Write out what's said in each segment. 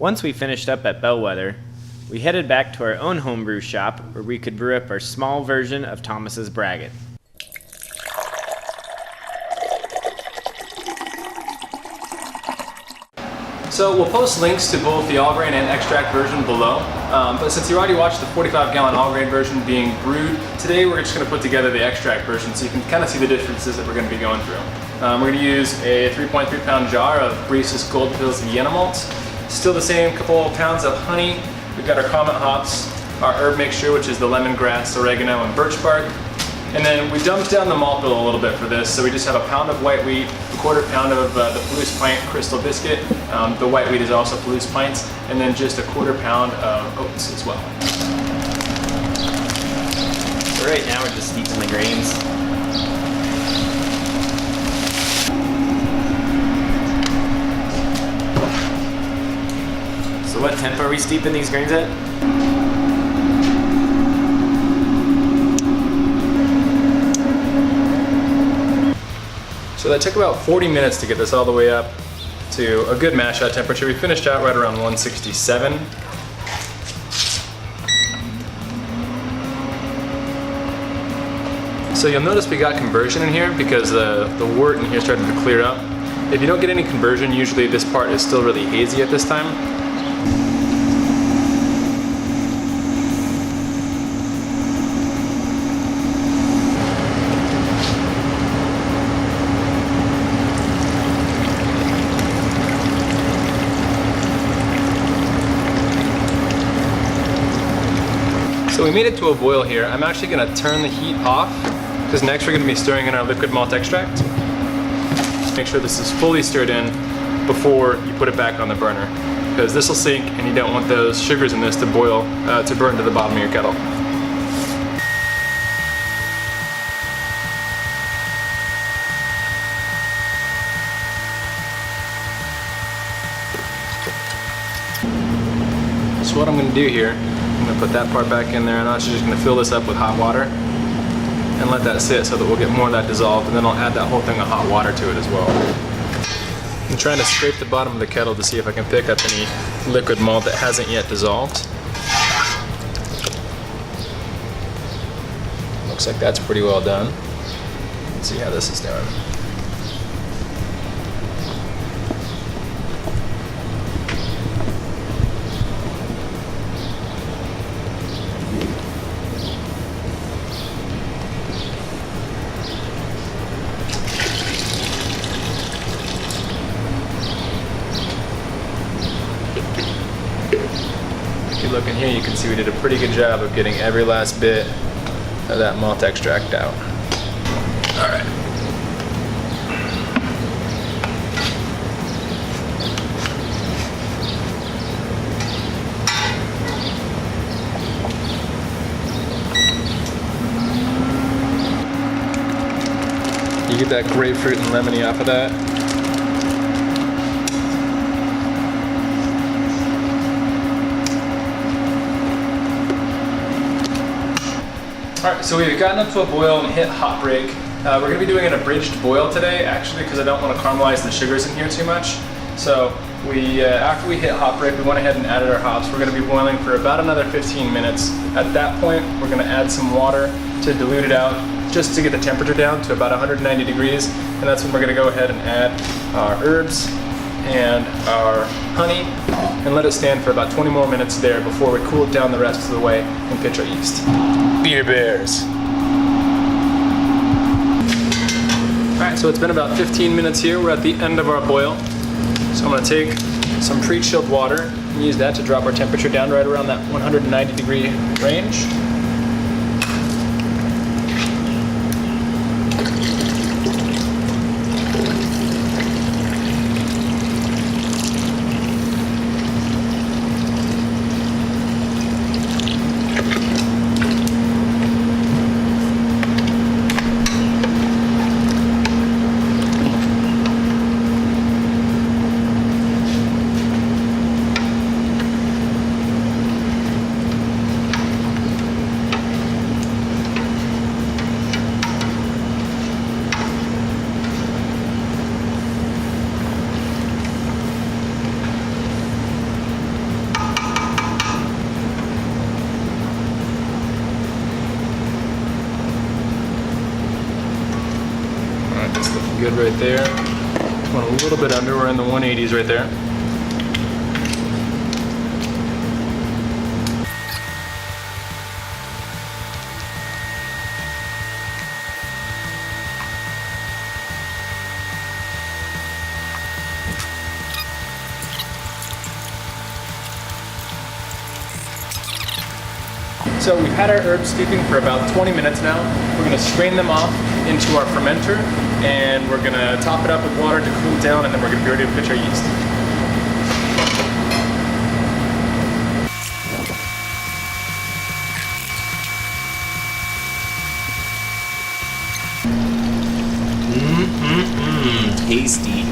Once we finished up at Bellwether, we headed back to our own homebrew shop where we could brew up our small version of Thomas's Braggot. So we'll post links to both the all grain and extract version below, but since you already watched the 45-gallon all grain version being brewed, today we're just going to put together the extract version so you can kind of see the differences that we're going to be going through. We're going to use a 3.3 pound jar of Brews Gold Pills Vienna malt. Still the same couple pounds of honey. We've got our common hops, our herb mixture, which is the lemongrass, oregano, and birch bark. And then we dumped down the malt bill a little bit for this, so we just have a pound of white wheat, a quarter pound of the Palouse pint crystal biscuit. The white wheat is also Palouse pints, and then just a quarter pound of oats as well. So right now we're just steeping the grains. So what temp are we steeping these grains at? So that took about 40 minutes to get this all the way up to a good mash out temperature. We finished out right around 167. So you'll notice we got conversion in here because the wort in here started to clear up. If you don't get any conversion, usually this part is still really hazy at this time. So we made it to a boil here. I'm actually going to turn the heat off because next we're going to be stirring in our liquid malt extract. Just make sure this is fully stirred in before you put it back on the burner, because this will sink and you don't want those sugars in this to boil, to burn to the bottom of your kettle. So what I'm going to do here, I'm going to put that part back in there, and I'm actually just going to fill this up with hot water and let that sit so that we'll get more of that dissolved, and then I'll add that whole thing of hot water to it as well. I'm trying to scrape the bottom of the kettle to see if I can pick up any liquid malt that hasn't yet dissolved. Looks like that's pretty well done. Let's see how this is doing. If you look in here, you can see we did a pretty good job of getting every last bit of that malt extract out. All right. You get that grapefruit and lemony off of that. Alright, so we've gotten up to a boil and hit hot break. We're going to be doing an abridged boil today, actually, because I don't want to caramelize the sugars in here too much. So after we hit hot break, we went ahead and added our hops. We're going to be boiling for about another 15 minutes. At that point, we're going to add some water to dilute it out, just to get the temperature down to about 190 degrees. And that's when we're going to go ahead and add our herbs and our honey and let it stand for about 20 more minutes there before we cool it down the rest of the way and pitch our yeast. Beer bears. Alright, so it's been about 15 minutes here. We're at the end of our boil. So I'm going to take some pre-chilled water and use that to drop our temperature down right around that 190 degree range. good right there. Went a little bit under, we're in the 180s right there. So we've had our herbs steeping for about 20 minutes now. We're going to strain them off into our fermenter, and we're going to top it up with water to cool down, and then we're going to be ready to pitch our yeast. Tasty.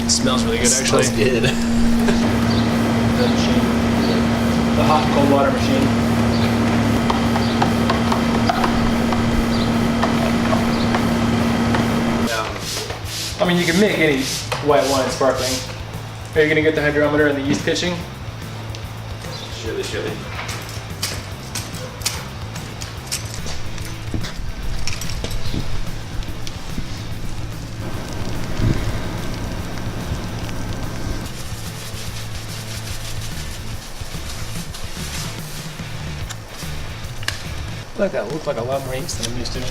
It smells really good, actually. Smells good. The machine. The hot and cold water machine. I mean, you can make any white wine sparkling. Are you gonna get the hydrometer and the yeast pitching? Surely. I like that. Looked like a lot more yeast than I'm used to.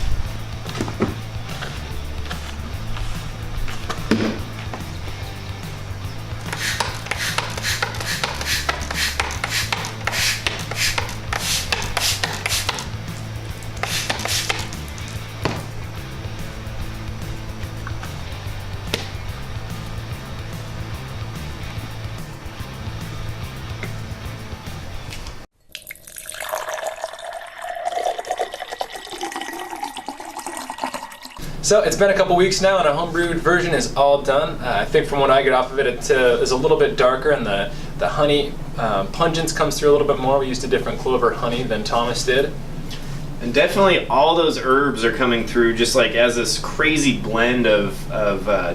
So it's been a couple weeks now, and a homebrewed version is all done. I think from what I get off of it, it is a little bit darker, and the honey pungence comes through a little bit more. We used a different clover honey than Thomas did. And definitely all those herbs are coming through just like as this crazy blend of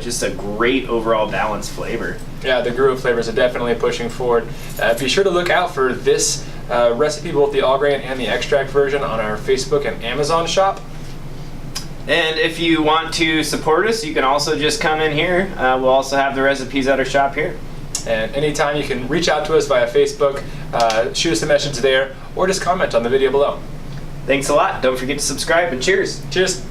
just a great overall balanced flavor. Yeah, the Brew flavors are definitely pushing forward. Be sure to look out for this recipe, both the all grain and the extract version, on our Facebook and Amazon shop. And if you want to support us, you can also just come in here. We'll also have the recipes at our shop here. And anytime you can reach out to us via Facebook, shoot us a message there, or just comment on the video below. Thanks a lot. Don't forget to subscribe, and cheers. Cheers.